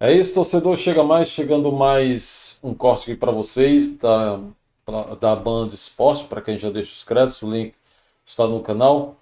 É isso, torcedor. Chegando mais um corte aqui para vocês da Band Esporte, para quem já deixa os créditos, o link está no canal.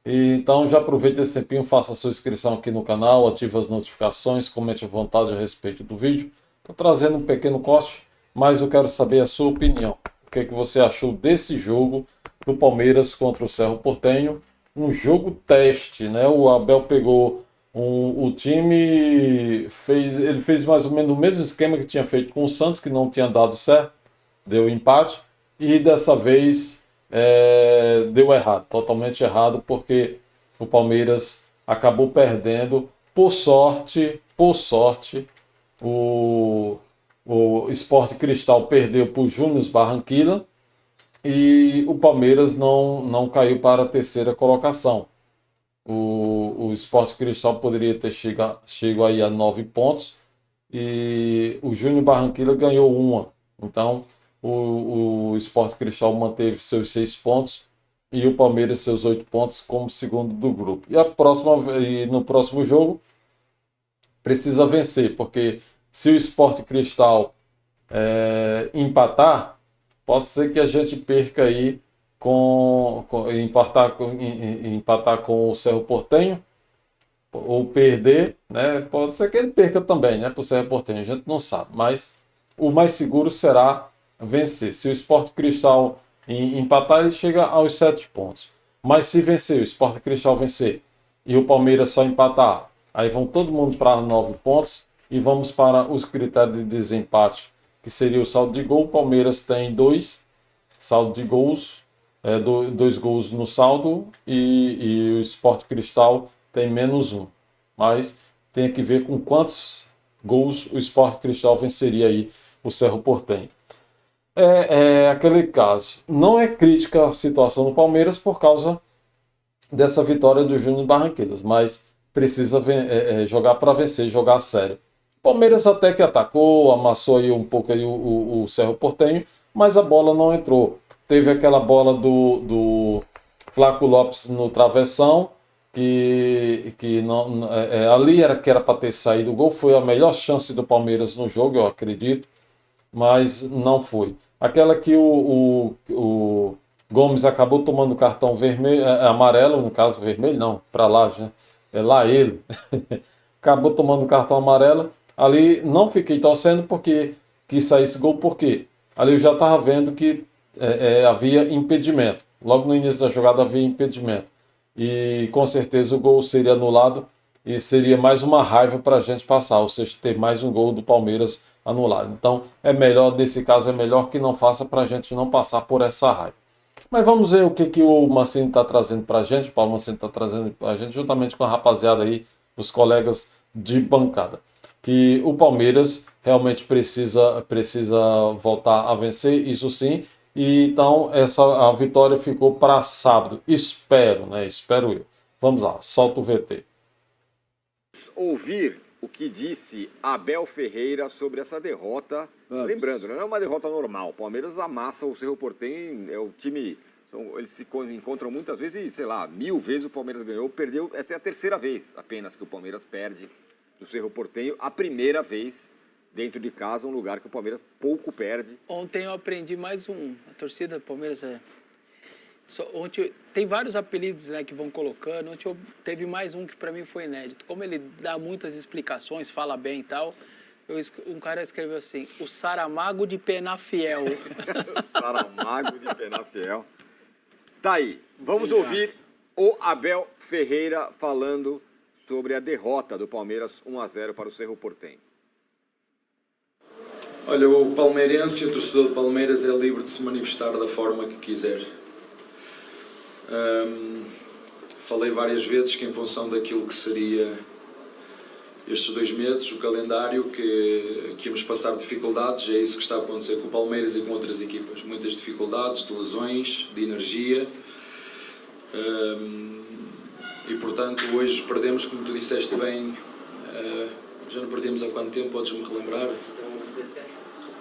Então já aproveita esse tempinho, faça a sua inscrição aqui no canal, ative as notificações, comente à vontade a respeito do vídeo. Estou trazendo um pequeno corte, mas eu quero saber a sua opinião. O que é que você achou desse jogo do Palmeiras contra o Cerro Porteño? Um jogo teste, né? O Abel pegou o time, ele fez mais ou menos o mesmo esquema que tinha feito com o Santos, que não tinha dado certo, deu empate, e dessa vez deu errado, totalmente errado, porque o Palmeiras acabou perdendo. Por sorte, o, o Sport Cristal perdeu para o Júnior Barranquilla e o Palmeiras não caiu para a terceira colocação. O Sport Cristal poderia ter chego aí a 9 pontos e o Júnior Barranquilla ganhou uma. Então, o Sport Cristal manteve seus 6 pontos e o Palmeiras seus 8 pontos como segundo do grupo. E no próximo jogo precisa vencer, porque se o Sport Cristal empatar, pode ser que a gente perca aí empatar com o Cerro Porteño ou perder, né? Pode ser que ele perca também, né? Para o Cerro Porteño, a gente não sabe, mas o mais seguro será vencer. Se o Sport Cristal empatar, ele chega aos 7 pontos. Mas se vencer, o Sport Cristal vencer e o Palmeiras só empatar, aí vão todo mundo para 9 pontos e vamos para os critérios de desempate, que seria o saldo de gol. O Palmeiras tem 2 saldo de gols, 2 gols no saldo e o Sport Cristal tem -1. Mas tem que ver com quantos gols o Sport Cristal venceria aí o Cerro Porteño. É aquele caso. Não é crítica a situação do Palmeiras por causa dessa vitória do Júnior Barranquilla, mas precisa jogar para vencer, jogar a sério. Palmeiras até que atacou, amassou aí um pouco aí o Cerro Porteño, mas a bola não entrou. Teve aquela bola do Flaco Lopes no travessão, que não, ali era que era para ter saído o gol. Foi a melhor chance do Palmeiras no jogo, eu acredito, mas não foi. Aquela que o Gomes acabou tomando cartão vermelho, amarelo, no caso vermelho, não, para lá, né? É lá ele. Acabou tomando cartão amarelo. Ali não fiquei torcendo porque quis sair esse gol, porque ali eu já estava vendo que havia impedimento. Logo no início da jogada havia impedimento. E com certeza o gol seria anulado e seria mais uma raiva para a gente passar, ou seja, ter mais um gol do Palmeiras anulado. Então é melhor, nesse caso, é melhor que não faça para a gente não passar por essa raiva. Mas vamos ver o que o Mancini está trazendo para a gente, o Paulo Mancini está trazendo para a gente, juntamente com a rapaziada aí, os colegas de bancada. Que o Palmeiras realmente precisa voltar a vencer, isso sim. E então a vitória ficou para sábado. Espero, né? Espero eu. Vamos lá, solta o VT. Ouvir o que disse Abel Ferreira sobre essa derrota. Vamos. Lembrando, não é uma derrota normal. O Palmeiras amassa o Cerro Porteño, é o time. Eles se encontram muitas vezes e, sei lá, 1000 vezes o Palmeiras ganhou, perdeu. Essa é a terceira vez apenas que o Palmeiras perde do Cerro Porteño. A primeira vez dentro de casa, um lugar que o Palmeiras pouco perde. Ontem eu aprendi mais um. A torcida do Palmeiras ontem tem vários apelidos, né, que vão colocando. Ontem teve mais um que para mim foi inédito. Como ele dá muitas explicações, fala bem e tal, um cara escreveu assim: o Saramago de Penafiel. O Saramago de Penafiel. Tá aí. Vamos ouvir o Abel Ferreira falando sobre a derrota do Palmeiras 1-0 para o Cerro Porteño. Olha, o palmeirense, o torcedor do Palmeiras é livre de se manifestar da forma que quiser. Falei várias vezes que, em função daquilo que seria estes 2 meses, o calendário, que íamos passar dificuldades. É isso que está a acontecer com o Palmeiras e com outras equipas. Muitas dificuldades, de lesões, de energia. E, portanto, hoje perdemos, como tu disseste bem, já não perdemos há quanto tempo, podes-me relembrar? São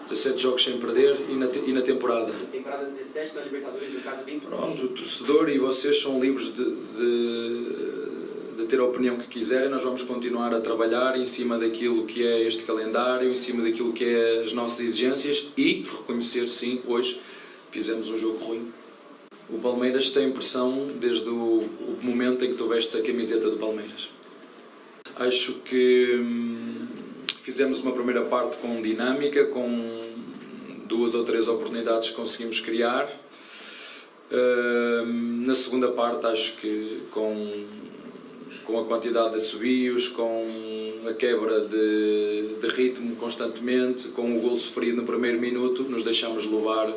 17 jogos sem perder e na temporada. Na temporada 17, na Libertadores, no caso 25. Pronto, o torcedor e vocês são livres de ter a opinião que quiserem, nós vamos continuar a trabalhar em cima daquilo que é este calendário, em cima daquilo que é as nossas exigências e reconhecer, sim, hoje fizemos um jogo ruim. O Palmeiras tem pressão desde o momento em que tu vestes a camiseta do Palmeiras. Acho que fizemos uma primeira parte com dinâmica, com 2 ou 3 oportunidades que conseguimos criar. Na segunda parte, acho que com a quantidade de assobios, com a quebra de ritmo constantemente, com o golo sofrido no primeiro minuto, nos deixamos levar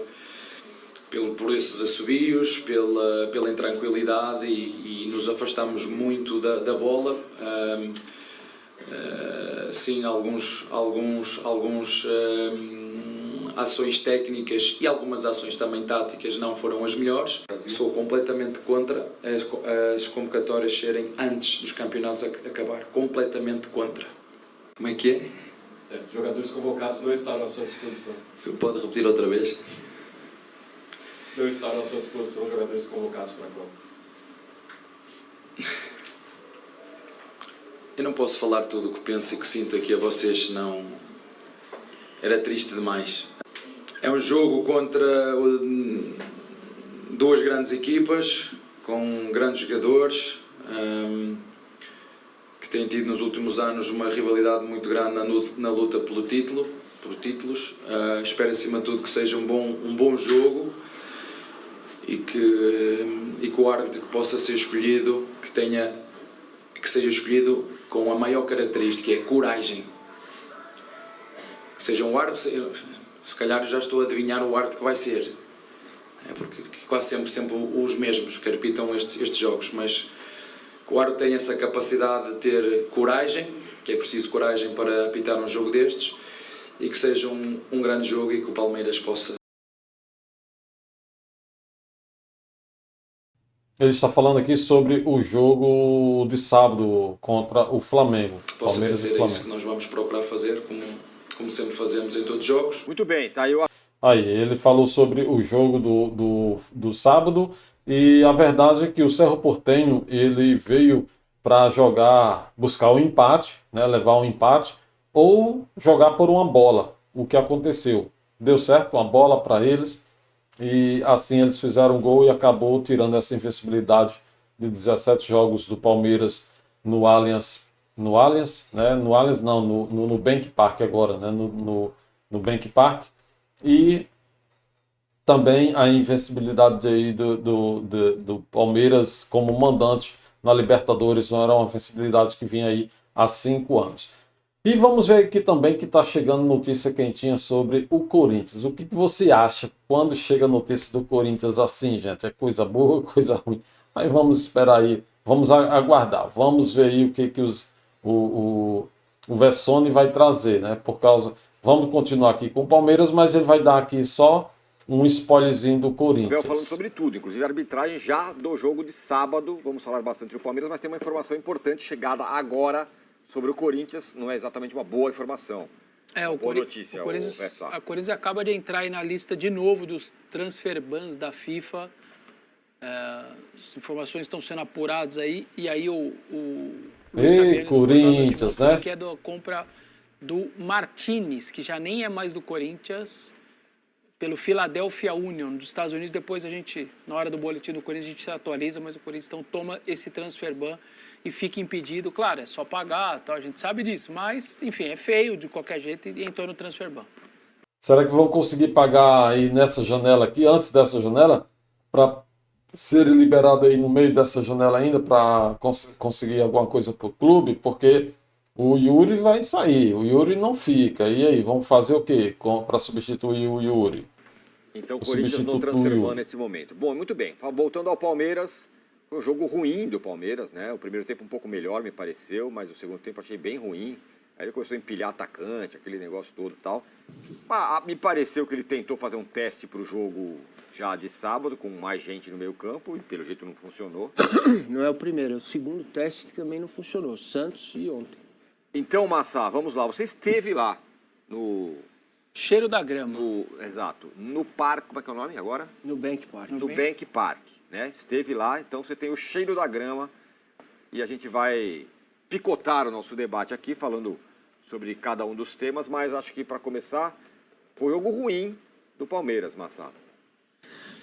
por esses assobios, pela intranquilidade e nos afastamos muito da bola. Sim, alguns ações técnicas e algumas ações também táticas não foram as melhores. Sou completamente contra as convocatórias serem antes dos campeonatos acabar. Completamente contra. Como é que é? Jogadores convocados não estão à sua disposição. Pode repetir outra vez? Não estão à sua disposição jogadores convocados para a Copa. Eu não posso falar tudo o que penso e que sinto aqui a vocês, senão era triste demais. É um jogo contra 2 grandes equipas, com grandes jogadores, que têm tido nos últimos anos uma rivalidade muito grande na luta por títulos. Espero acima de tudo que seja um bom jogo e que o árbitro que possa ser escolhido, que seja escolhido com a maior característica, é coragem. Que seja um árbitro, se calhar eu já estou a adivinhar o árbitro que vai ser. Porque quase sempre os mesmos que arbitam estes jogos, mas que o árbitro tem essa capacidade de ter coragem, que é preciso coragem para apitar um jogo destes, e que seja um grande jogo e que o Palmeiras possa. Ele está falando aqui sobre o jogo de sábado contra o Flamengo. Possa ser isso que nós vamos procurar fazer, como sempre fazemos em todos os jogos. Muito bem, tá aí o... Aí, ele falou sobre o jogo do sábado e a verdade é que o Cerro Porteño, ele veio para buscar o empate, né, levar um empate ou jogar por uma bola. O que aconteceu? Deu certo, uma bola para eles. E assim eles fizeram um gol e acabou tirando essa invencibilidade de 17 jogos do Palmeiras no Allianz, né? No Allianz não, no Nubank Park agora, né? No Nubank Park. E também a invencibilidade aí do Palmeiras como mandante na Libertadores, não era uma invencibilidade que vinha aí há 5 anos. E vamos ver aqui também que está chegando notícia quentinha sobre o Corinthians. O que você acha quando chega notícia do Corinthians assim, gente? É coisa boa, coisa ruim? Mas vamos esperar aí, vamos aguardar. Vamos ver aí o que o Vessone vai trazer, né? Vamos continuar aqui com o Palmeiras, mas ele vai dar aqui só um spoilerzinho do Corinthians. Falando sobre tudo, inclusive a arbitragem já do jogo de sábado. Vamos falar bastante do Palmeiras, mas tem uma informação importante chegada agora sobre o Corinthians. Não é exatamente uma boa informação. Boa notícia. A Corinthians acaba de entrar aí na lista de novo dos transfer bans da FIFA. As informações estão sendo apuradas aí. E aí o Luiz Fabiano, Corinthians, né? Que é da compra do Martinez, que já nem é mais do Corinthians, pelo Philadelphia Union dos Estados Unidos. Depois a gente, na hora do boletim do Corinthians, a gente se atualiza, mas o Corinthians então toma esse transfer ban e fica impedido. Claro, é só pagar, tá? A gente sabe disso, mas, enfim, é feio de qualquer jeito e entrou no transfer ban. Será que vão conseguir pagar aí nessa janela aqui, antes dessa janela, para ser liberado aí no meio dessa janela ainda, para conseguir alguma coisa para o clube? Porque o Yuri vai sair, o Yuri não fica. E aí, vamos fazer o quê para substituir o Yuri? Então o Corinthians não transfer ban nesse momento. Bom, muito bem. Voltando ao Palmeiras, foi um jogo ruim do Palmeiras, né? O primeiro tempo um pouco melhor, me pareceu, mas o segundo tempo achei bem ruim. Aí ele começou a empilhar atacante, aquele negócio todo e tal. Me pareceu que ele tentou fazer um teste para o jogo já de sábado, com mais gente no meio campo, e pelo jeito não funcionou. Não é o primeiro, é o segundo teste que também não funcionou. Santos e ontem. Então, Massa, vamos lá. Você esteve lá no... Cheiro da grama. Exato. No parque, como é que é o nome agora? No Bank Park. No Bank Park, né? Esteve lá, então você tem o cheiro da grama e a gente vai picotar o nosso debate aqui, falando sobre cada um dos temas, mas acho que para começar, foi jogo ruim do Palmeiras, Massado.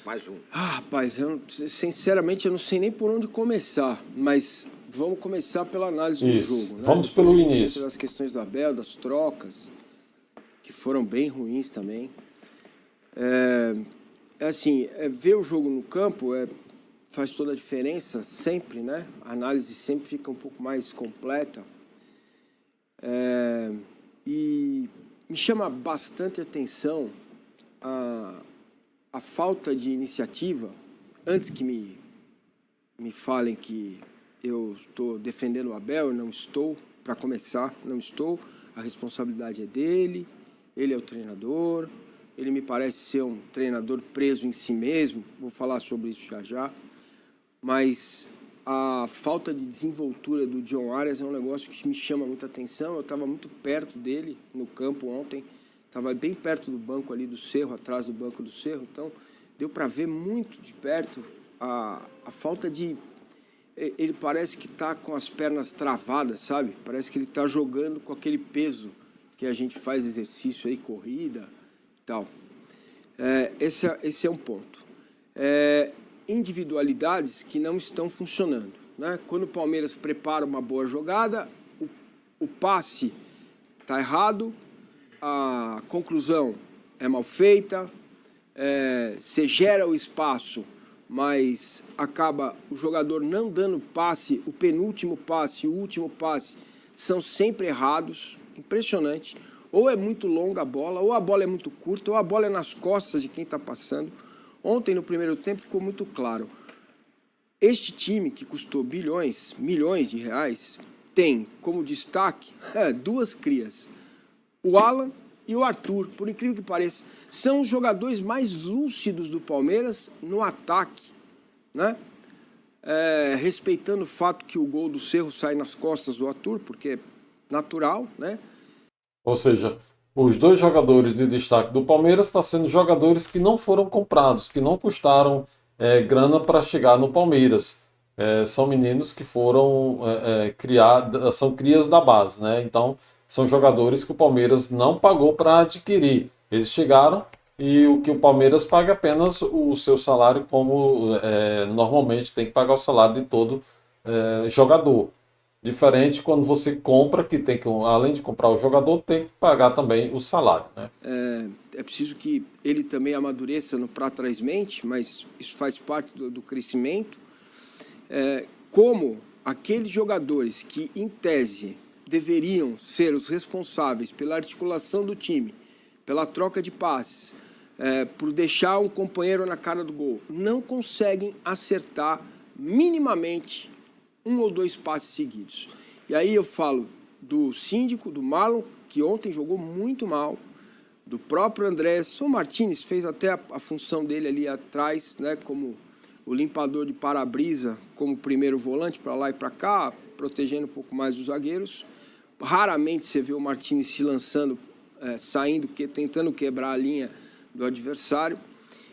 Mais um. Rapaz, sinceramente eu não sei nem por onde começar, mas vamos começar pela análise do jogo. Né? Vamos pelo início. Das questões do Abel, das trocas, que foram bem ruins também. Ver o jogo no campo faz toda a diferença, sempre, né? A análise sempre fica um pouco mais completa. E me chama bastante atenção a falta de iniciativa. Antes que me falem que eu estou defendendo o Abel, eu não estou, para começar, não estou. A responsabilidade é dele, ele é o treinador, ele me parece ser um treinador preso em si mesmo, vou falar sobre isso já já, mas a falta de desenvoltura do John Arias é um negócio que me chama muita atenção. Eu estava muito perto dele no campo ontem, estava bem perto do banco ali do Cerro, atrás do banco do Cerro, então deu para ver muito de perto a falta de... Ele parece que está com as pernas travadas, sabe? Parece que ele está jogando com aquele peso que a gente faz exercício aí, corrida e tal. Esse é um ponto. Individualidades que não estão funcionando, né? Quando o Palmeiras prepara uma boa jogada, o passe está errado, a conclusão é mal feita, você gera o espaço, mas acaba o jogador não dando passe, o penúltimo passe, o último passe, são sempre errados, impressionante. Ou é muito longa a bola, ou a bola é muito curta, ou a bola é nas costas de quem está passando. Ontem, no primeiro tempo, ficou muito claro. Este time, que custou milhões de reais, tem como destaque duas crias. O Alan e o Arthur, por incrível que pareça, são os jogadores mais lúcidos do Palmeiras no ataque, né? Respeitando o fato que o gol do Cerro sai nas costas do Arthur, porque é natural, né? Ou seja, os dois jogadores de destaque do Palmeiras estão sendo jogadores que não foram comprados, que não custaram grana para chegar no Palmeiras. São meninos que foram criados, são crias da base, né? Então, são jogadores que o Palmeiras não pagou para adquirir. Eles chegaram e o que o Palmeiras paga é apenas o seu salário, como normalmente tem que pagar o salário de todo jogador. Diferente quando você compra, que tem que, além de comprar o jogador, tem que pagar também o salário, né? É preciso que ele também amadureça no para trás mente, mas isso faz parte do crescimento. Como aqueles jogadores que, em tese, deveriam ser os responsáveis pela articulação do time, pela troca de passes, por deixar um companheiro na cara do gol, não conseguem acertar minimamente um ou dois passes seguidos. E aí eu falo do síndico, do Marlon, que ontem jogou muito mal, do próprio Andrés. O Martínez fez até a função dele ali atrás, né, como o limpador de para-brisa, como primeiro volante para lá e para cá, protegendo um pouco mais os zagueiros. Raramente você vê o Martínez se lançando, saindo, tentando quebrar a linha do adversário.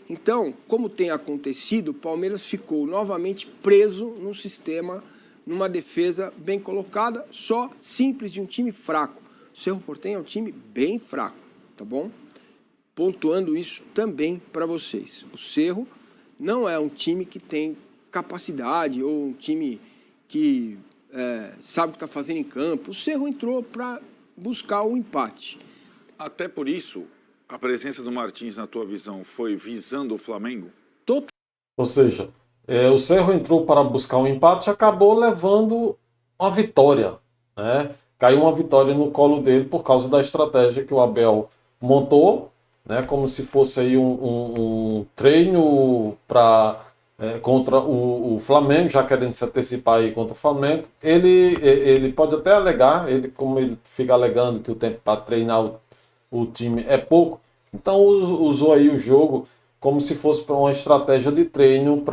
Então, como tem acontecido, o Palmeiras ficou novamente preso num sistema, numa defesa bem colocada, só simples, de um time fraco. O Cerro Porteño é um time bem fraco, tá bom? Pontuando isso também para vocês. O Cerro não é um time que tem capacidade ou um time que sabe o que está fazendo em campo. O Cerro entrou para buscar o empate. Até por isso, a presença do Martins, na tua visão, foi visando o Flamengo? Ou seja, o Cerro entrou para buscar um empate e acabou levando uma vitória, né? Caiu uma vitória no colo dele por causa da estratégia que o Abel montou, né? Como se fosse aí um treino contra o Flamengo, já querendo se antecipar aí contra o Flamengo. Ele pode até alegar, como ele fica alegando que o tempo para treinar o time é pouco, então usou aí o jogo como se fosse para uma estratégia de treino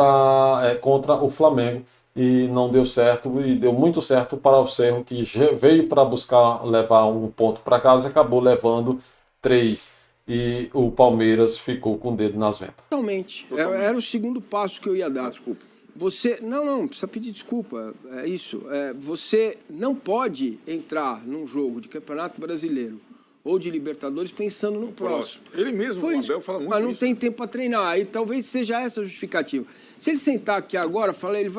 contra o Flamengo, e não deu certo, e deu muito certo para o Cerro, que veio para buscar levar um ponto para casa e acabou levando 3, e o Palmeiras ficou com o dedo nas ventas. Totalmente. Era o segundo passo que eu ia dar. Desculpa. Não precisa pedir desculpa, é isso. Você não pode entrar num jogo de Campeonato Brasileiro ou de Libertadores pensando no próximo. Ele mesmo, o Abel, fala muito mas não isso. tem tempo para treinar, aí talvez seja essa a justificativa. Se ele sentar aqui agora,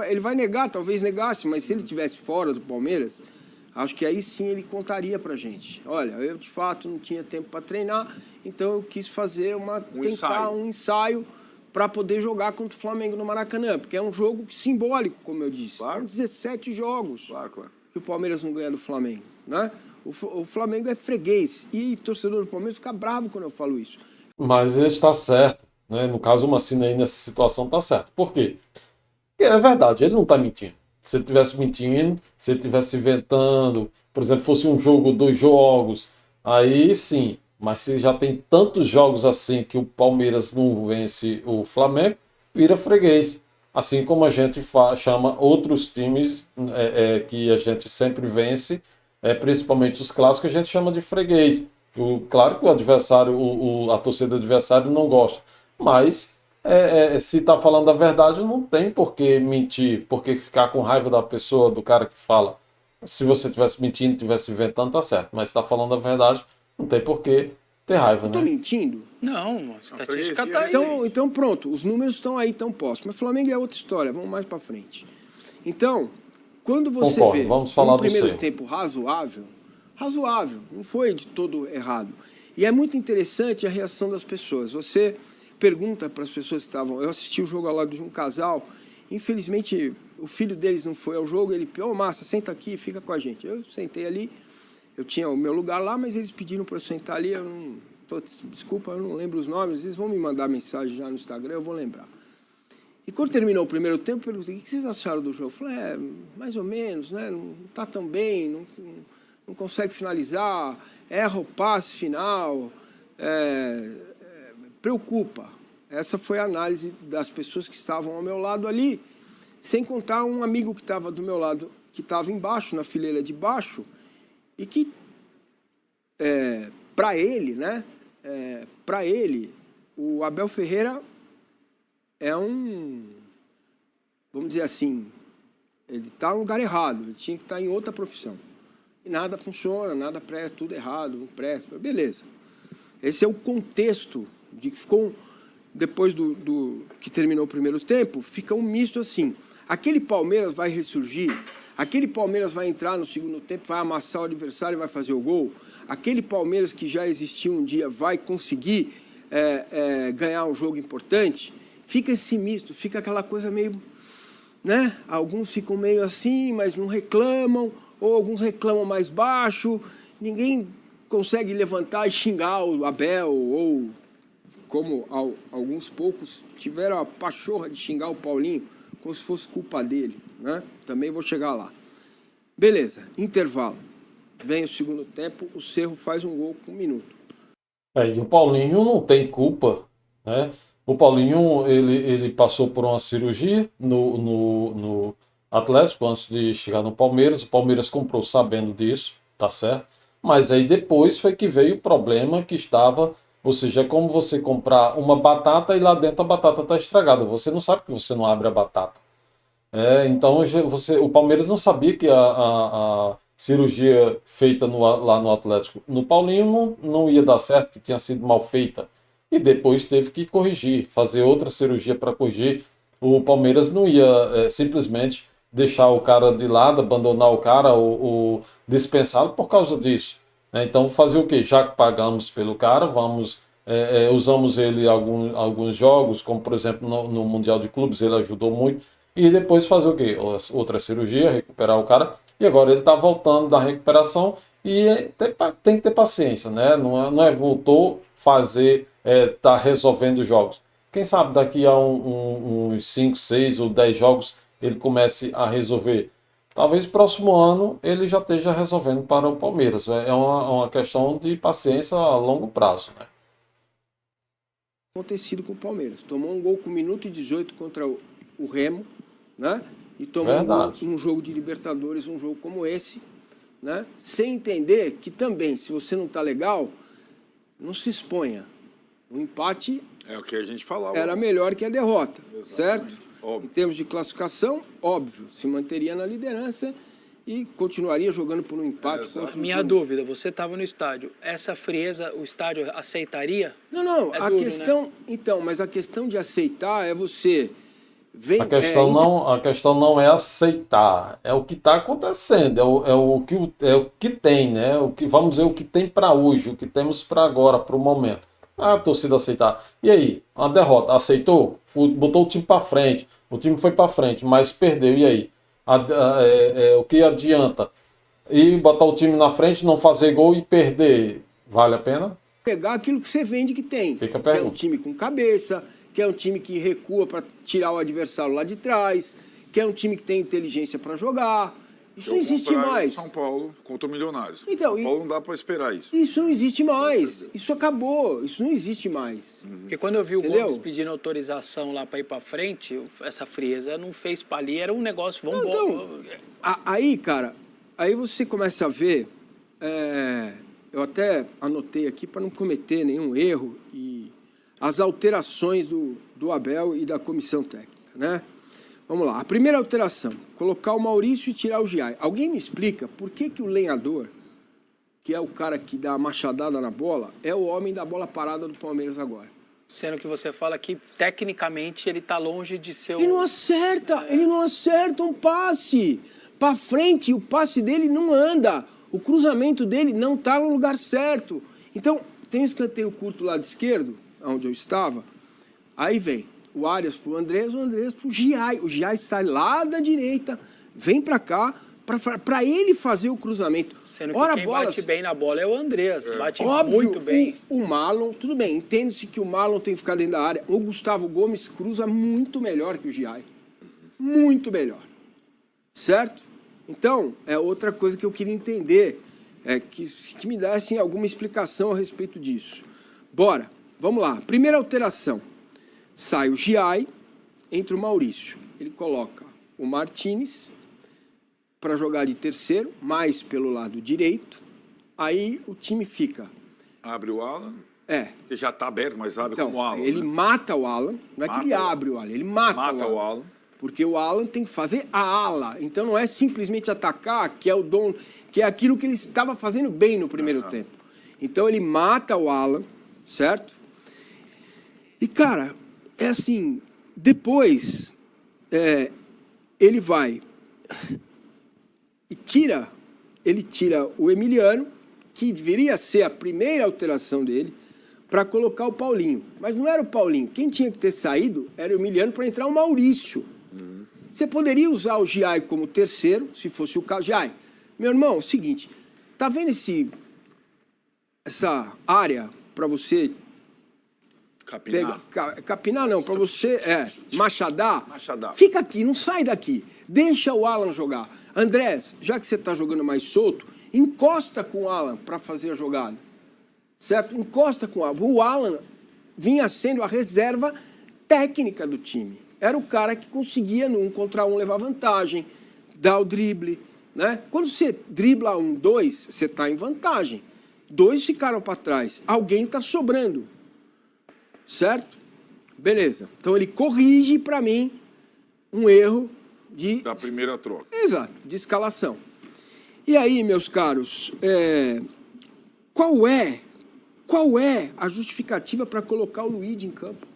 ele vai negar, talvez negasse, mas se ele estivesse fora do Palmeiras, acho que aí sim ele contaria pra gente. Olha, eu de fato não tinha tempo para treinar, então eu quis fazer um ensaio para poder jogar contra o Flamengo no Maracanã, porque é um jogo simbólico, como eu disse. Claro. São 17 jogos Claro. que o Palmeiras não ganha do Flamengo, né? O Flamengo é freguês e torcedor do Palmeiras fica bravo quando eu falo isso. Mas ele está certo, né? No caso, o Mancini aí nessa situação está certo. Por quê? Porque é verdade, ele não está mentindo. Se ele estivesse mentindo, se ele estivesse inventando, por exemplo, fosse um jogo, 2 jogos, aí sim. Mas se já tem tantos jogos assim que o Palmeiras não vence o Flamengo, vira freguês. Assim como a gente chama outros times que a gente sempre vence, principalmente os clássicos, a gente chama de freguês. Claro que o adversário, a torcida do adversário não gosta, mas se está falando a verdade, não tem por que mentir, por que ficar com raiva da pessoa, do cara que fala. Se você estivesse mentindo, estivesse inventando, tá certo, mas se está falando a verdade, não tem por que ter raiva, Eu tô né? mentindo? Não, a estatística tá aí. Então pronto, os números estão aí, tão postos. Mas Flamengo é outra história, vamos mais para frente. Então, quando você Concordo, vê vamos falar um do primeiro seu. tempo razoável, não foi de todo errado. E é muito interessante a reação das pessoas. Você pergunta para as pessoas que estavam... Eu assisti o jogo ao lado de um casal, infelizmente o filho deles não foi ao jogo, ele pediu, Massa, senta aqui, fica com a gente. Eu sentei ali, eu tinha o meu lugar lá, mas eles pediram para eu sentar ali, eu não... Desculpa, eu não lembro os nomes, eles vão me mandar mensagem já no Instagram, eu vou lembrar. E quando terminou o primeiro tempo, eu perguntei, o que vocês acharam do jogo? Eu falei, mais ou menos, né? Não está tão bem, não consegue finalizar, erra o passe final, preocupa. Essa foi a análise das pessoas que estavam ao meu lado ali, sem contar um amigo que estava do meu lado, que estava embaixo, na fileira de baixo, e que, para ele, né? Para ele, o Abel Ferreira é vamos dizer assim, ele está no lugar errado, ele tinha que estar em outra profissão. E nada funciona, nada presta, tudo errado, não presta, beleza. Esse é o contexto de que ficou, depois do que terminou o primeiro tempo, fica um misto assim. Aquele Palmeiras vai ressurgir, aquele Palmeiras vai entrar no segundo tempo, vai amassar o adversário e vai fazer o gol. Aquele Palmeiras que já existiu um dia vai conseguir ganhar um jogo importante. Fica esse misto, fica aquela coisa meio... né? Alguns ficam meio assim, mas não reclamam, ou alguns reclamam mais baixo. Ninguém consegue levantar e xingar o Abel, ou como alguns poucos tiveram a pachorra de xingar o Paulinho, como se fosse culpa dele, né? Também vou chegar lá. Beleza, intervalo. Vem o segundo tempo, o Cerro faz um gol com 1 minuto. E o Paulinho não tem culpa, né? O Paulinho, ele passou por uma cirurgia no Atlético antes de chegar no Palmeiras. O Palmeiras comprou sabendo disso, tá certo? Mas aí depois foi que veio o problema que estava... Ou seja, é como você comprar uma batata e lá dentro a batata está estragada. Você não sabe que você não abre a batata. Então o Palmeiras não sabia que a cirurgia feita lá no Atlético no Paulinho não ia dar certo, que tinha sido mal feita. E depois teve que corrigir, fazer outra cirurgia para corrigir. O Palmeiras não ia simplesmente deixar o cara de lado, abandonar o cara ou dispensá-lo por causa disso. Então fazer o quê? Já que pagamos pelo cara, usamos ele em alguns jogos, como por exemplo no Mundial de Clubes, ele ajudou muito. E depois fazer o quê? Outra cirurgia, recuperar o cara. E agora ele está voltando da recuperação e tem que ter paciência, né? Não é voltou fazer, tá resolvendo os jogos. Quem sabe daqui a uns 5, 6 ou 10 jogos ele comece a resolver. Talvez próximo ano ele já esteja resolvendo para o Palmeiras. É uma questão de paciência a longo prazo, né? Acontecido com o Palmeiras. Tomou um gol com 1 minuto e 18 contra o Remo, né? E tomou um jogo de Libertadores, um jogo como esse, né? Sem entender que também, se você não está legal, não se exponha. O empate é o que a gente falava. Era melhor que a derrota, certo? Óbvio. Em termos de classificação, óbvio, se manteria na liderança e continuaria jogando por um empate contra o Minha Zumo. dúvida, você estava no estádio. Essa frieza, o estádio aceitaria? Não, É a duro, questão... né? Então, mas a questão de aceitar é você... Vem, A questão não é aceitar, é o que está acontecendo, é o que tem, né? Vamos dizer, o que tem para hoje, o que temos para agora, para o momento. A torcida aceitar. E aí, uma derrota, aceitou? Botou o time para frente, o time foi para frente, mas perdeu. E aí? O que adianta? E botar o time na frente, não fazer gol e perder, vale a pena? pegar aquilo que você vende que tem. Fica a Que é um pergunta. time com cabeça, que é um time que recua para tirar o adversário lá de trás, que é um time que tem inteligência para jogar. Isso não existe mais. São Paulo contra o Milionários. Então, São Paulo não dá para esperar isso. Isso não existe mais. Isso acabou. Isso não existe mais. Porque quando eu vi o Entendeu? Gomes pedindo autorização lá para ir para frente, essa frieza não fez para ali, era um negócio, vamos embora. Então, aí, cara, aí você começa a ver, eu até anotei aqui para não cometer nenhum erro, e as alterações do Abel e da comissão técnica, né? Vamos lá, a primeira alteração, colocar o Maurício e tirar o Giai. Alguém me explica por que o Lenhador, que é o cara que dá a machadada na bola, é o homem da bola parada do Palmeiras agora? Sendo que você fala que, tecnicamente, ele está longe de ser Ele não acerta um passe para frente, o passe dele não anda, o cruzamento dele não está no lugar certo. Então, tem um escanteio curto do lado esquerdo, onde eu estava, aí vem o Arias pro Andrés, o Andrés pro Giai. O Giai sai lá da direita, vem para cá, para ele fazer o cruzamento. Sendo que quem bate bem na bola é o Andrés, bate Óbvio, muito bem. O Marlon, tudo bem, entende-se que o Marlon tem que ficar dentro da área. O Gustavo Gomes cruza muito melhor que o Giai. Muito melhor. Certo? Então, é outra coisa que eu queria entender, que me dessem alguma explicação a respeito disso. Bora, vamos lá. Primeira alteração. Sai o Giai, entra o Maurício. Ele coloca o Martínez para jogar de terceiro, mais pelo lado direito. Aí o time fica... Abre o Alan. Que já está aberto, mas abre então, como o Alan. ele mata o Alan. Não é que ele abre o Alan, ele mata o Alan. Porque o Alan tem que fazer a ala. Então não é simplesmente atacar, que é o dom, que é aquilo que ele estava fazendo bem no primeiro tempo. Então ele mata o Alan, certo? E, cara, é assim, depois ele vai e ele tira o Emiliano, que deveria ser a primeira alteração dele, para colocar o Paulinho. Mas não era o Paulinho. Quem tinha que ter saído era o Emiliano para entrar o Maurício. Você poderia usar o Giai como terceiro, se fosse o caso. Giai, meu irmão, é o seguinte, tá vendo essa área para você... Capinar. Capinar não, para você machadar. Machadar. Fica aqui, não sai daqui. Deixa o Alan jogar. Andrés, já que você está jogando mais solto, encosta com o Alan para fazer a jogada. Certo? Encosta com o Alan. O Alan vinha sendo a reserva técnica do time. Era o cara que conseguia, no 1 contra 1, levar vantagem, dar o drible. Né? Quando você dribla 1, 2, você está em vantagem. 2 ficaram para trás. Alguém está sobrando. Certo? Beleza. Então ele corrige para mim um erro da primeira troca. Exato, de escalação. E aí, meus caros, qual é a justificativa para colocar o Luigi em campo?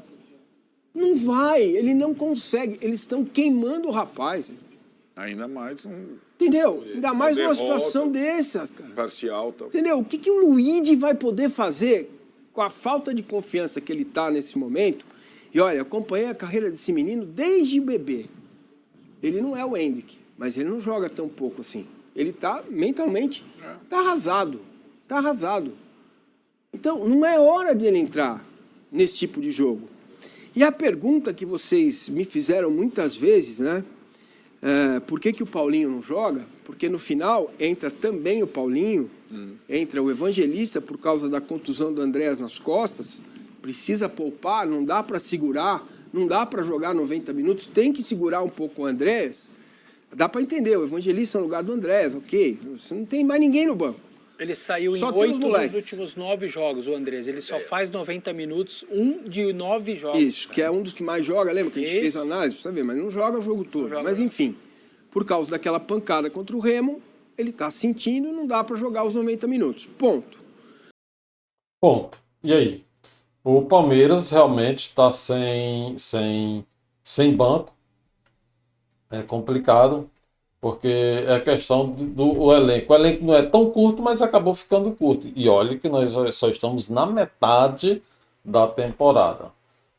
Não vai, ele não consegue. Eles estão queimando o rapaz. Ainda mais entendeu? Ainda mais numa situação dessas, cara. Parcial. Tá. Entendeu? O que o Luigi vai poder fazer com a falta de confiança que ele está nesse momento? E olha, acompanhei a carreira desse menino desde bebê. Ele não é o Hendrick, mas ele não joga tão pouco assim. Ele está mentalmente, está arrasado. Está arrasado. Então, não é hora de ele entrar nesse tipo de jogo. E a pergunta que vocês me fizeram muitas vezes, né? Por que o Paulinho não joga? Porque no final entra também o Paulinho, entra o Evangelista por causa da contusão do Andrés nas costas, precisa poupar, não dá para segurar, não dá para jogar 90 minutos, tem que segurar um pouco o Andrés. Dá para entender, o Evangelista no lugar do Andrés, ok, você não tem mais ninguém no banco. Ele saiu Só em tem os 8 dos moleques. últimos 9 jogos, o Andrés. Ele só faz 90 minutos, um de 9 jogos. Isso, que é um dos que mais joga, lembra que a gente Isso. fez a análise, pra você ver, mas não joga o jogo todo. joga. Mas enfim, por causa daquela pancada contra o Remo, ele tá sentindo e não dá para jogar os 90 minutos. Ponto. Ponto. E aí? O Palmeiras realmente está sem banco. É complicado, porque é questão do elenco. O elenco não é tão curto, mas acabou ficando curto. E olha que nós só estamos na metade da temporada.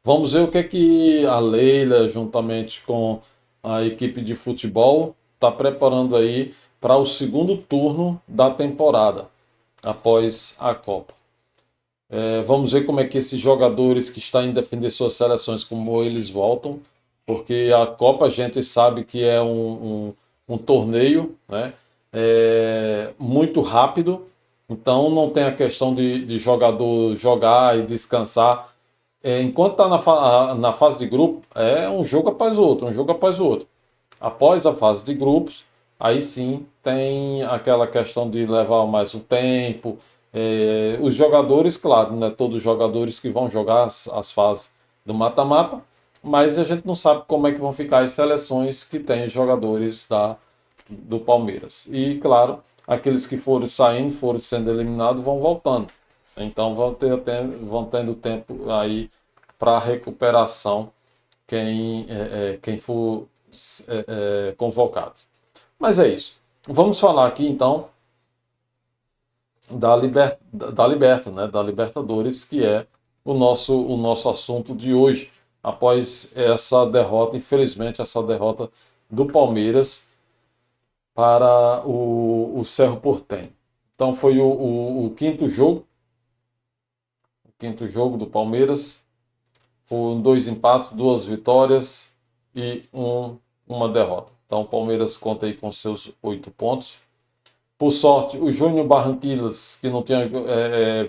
Vamos ver o que é que a Leila, juntamente com a equipe de futebol, está preparando aí para o segundo turno da temporada, após a Copa. Vamos ver como é que esses jogadores que estão em defender suas seleções, como eles voltam, porque a Copa a gente sabe que é um torneio, né? Muito rápido, então não tem a questão de jogador jogar e descansar. Enquanto está na fase de grupo, é um jogo após o outro, um jogo após o outro. Após a fase de grupos, aí sim tem aquela questão de levar mais um tempo. Os jogadores, claro, não é todos os jogadores que vão jogar as fases do mata-mata, mas a gente não sabe como é que vão ficar as seleções que têm os jogadores do Palmeiras. E, claro, aqueles que foram saindo, foram sendo eliminados, vão voltando. Então vão tendo tempo aí para recuperação quem for convocado. Mas é isso. Vamos falar aqui então da Liberta, né? Da Libertadores, que é o nosso assunto de hoje, após essa derrota, infelizmente, essa derrota do Palmeiras para o Cerro Porteño. Então foi o quinto jogo do Palmeiras. Foram 2 empates, 2 vitórias e uma derrota. Então o Palmeiras conta aí com seus 8 pontos. Por sorte, o Júnior Barranquillas, que não tinha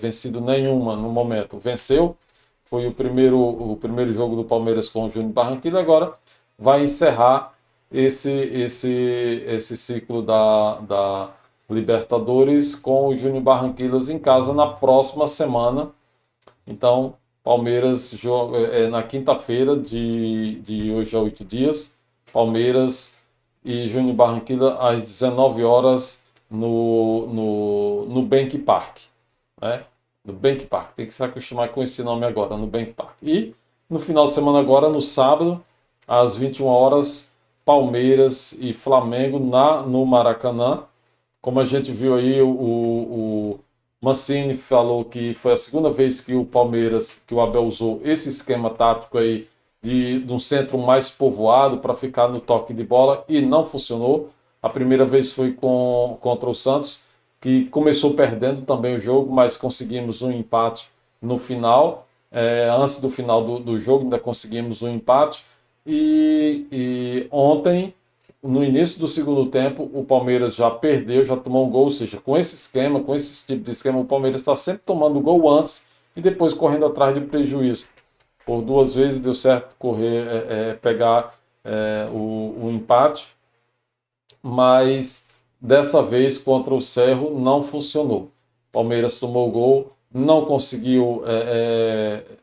vencido nenhuma no momento, venceu. Foi o primeiro jogo do Palmeiras com o Júnior Barranquilla. Agora vai encerrar esse ciclo da Libertadores com o Júnior Barranquillas em casa na próxima semana. Então, Palmeiras joga na quinta-feira de hoje a 8 dias. Palmeiras e Júnior Barranquilla às 19 horas no Bank Park, né? No Bank Park, tem que se acostumar com esse nome agora, no Bank Park. E no final de semana agora, no sábado, às 21 horas, Palmeiras e Flamengo no Maracanã. Como a gente viu aí, o Mancini falou que foi a segunda vez que o Abel usou esse esquema tático aí de um centro mais povoado para ficar no toque de bola e não funcionou. A primeira vez foi contra o Santos, que começou perdendo também o jogo, mas conseguimos um empate no final. Antes do final do jogo, ainda conseguimos um empate. E ontem, no início do segundo tempo, o Palmeiras já perdeu, já tomou um gol. Ou seja, com esse tipo de esquema, o Palmeiras está sempre tomando gol antes e depois correndo atrás de prejuízo. Por 2 vezes deu certo pegar o empate, mas dessa vez contra o Cerro não funcionou. Palmeiras tomou o gol, não conseguiu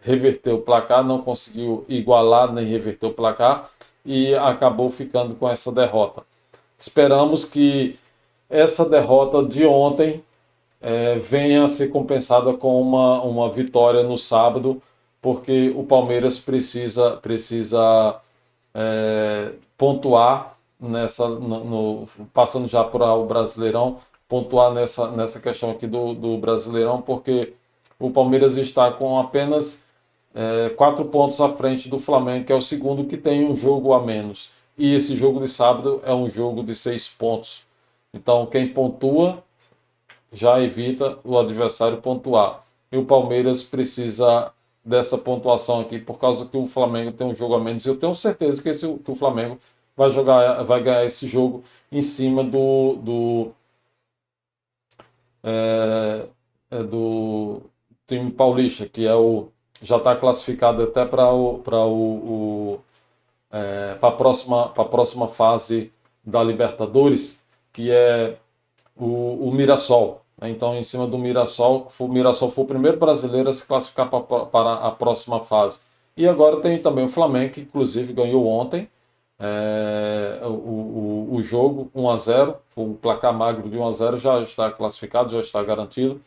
reverter o placar, não conseguiu igualar nem reverter o placar e acabou ficando com essa derrota. Esperamos que essa derrota de ontem venha a ser compensada com uma vitória no sábado, porque o Palmeiras precisa pontuar passando já para o Brasileirão, pontuar nessa questão aqui do Brasileirão, porque o Palmeiras está com apenas 4 pontos à frente do Flamengo, que é o segundo, que tem um jogo a menos. E esse jogo de sábado é um jogo de 6 pontos. Então quem pontua já evita o adversário pontuar. E o Palmeiras precisa dessa pontuação aqui, por causa que o Flamengo tem um jogo a menos. Eu tenho certeza que o Flamengo vai ganhar esse jogo em cima do time paulista, que já está classificado até para a próxima fase da Libertadores, que é o Mirassol. Então, em cima do Mirassol, o Mirassol foi o primeiro brasileiro a se classificar para a próxima fase. E agora tem também o Flamengo, que inclusive ganhou ontem o jogo 1-0, foi um placar magro de 1-0, já está classificado, já está garantido.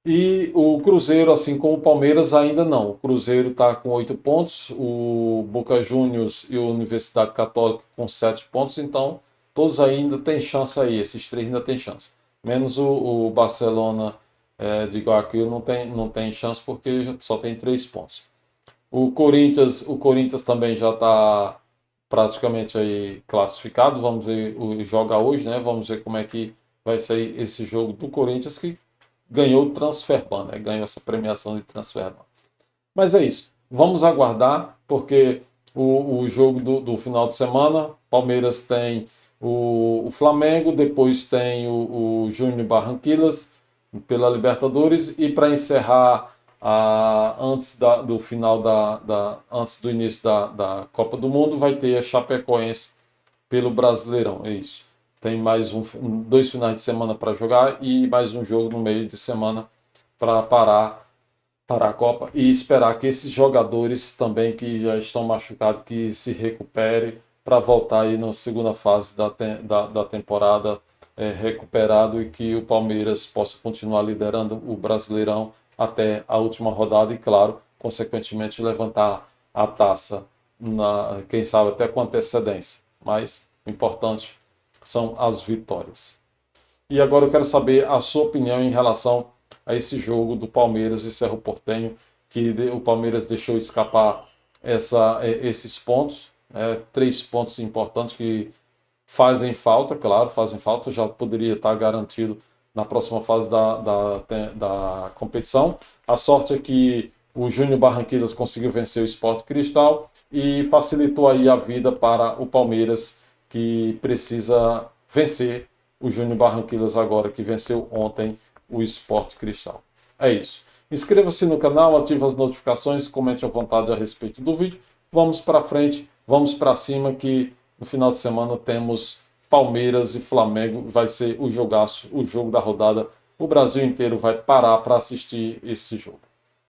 E o Cruzeiro, assim como o Palmeiras, ainda não. O Cruzeiro está com 8 pontos, o Boca Juniors e a Universidade Católica com 7 pontos, então todos ainda têm chance aí, esses três ainda têm chance. Menos o Barcelona de Guayaquil não tem chance porque só tem 3 pontos. O Corinthians também já está praticamente aí classificado, vamos ver, joga hoje, né? Vamos ver como é que vai sair esse jogo do Corinthians, que ganhou o Transferban, né? Ganhou essa premiação de Transferban. Mas é isso. Vamos aguardar, porque o jogo do final de semana, Palmeiras tem o Flamengo, depois tem o Júnior Barranquillas pela Libertadores, e para encerrar antes do final antes do início da Copa do Mundo, vai ter a Chapecoense pelo Brasileirão. É isso. Tem mais 2 finais de semana para jogar e mais um jogo no meio de semana para parar a Copa e esperar que esses jogadores também que já estão machucados que se recuperem para voltar aí na segunda fase da temporada recuperado, e que o Palmeiras possa continuar liderando o Brasileirão até a última rodada e, claro, consequentemente levantar a taça, quem sabe até com antecedência. Mas o importante são as vitórias. E agora eu quero saber a sua opinião em relação a esse jogo do Palmeiras e Cerro Porteño, que o Palmeiras deixou escapar esses pontos, 3 pontos importantes que fazem falta, claro, fazem falta, já poderia estar garantido na próxima fase da competição. A sorte é que o Júnior Barranquillas conseguiu vencer o Sport Cristal e facilitou aí a vida para o Palmeiras, que precisa vencer o Júnior Barranquillas agora, que venceu ontem o Sport Cristal. É isso. Inscreva-se no canal, ative as notificações, comente à vontade a respeito do vídeo. Vamos para frente, vamos para cima, que no final de semana temos Palmeiras e Flamengo. Vai ser o jogaço, o jogo da rodada. O Brasil inteiro vai parar para assistir esse jogo.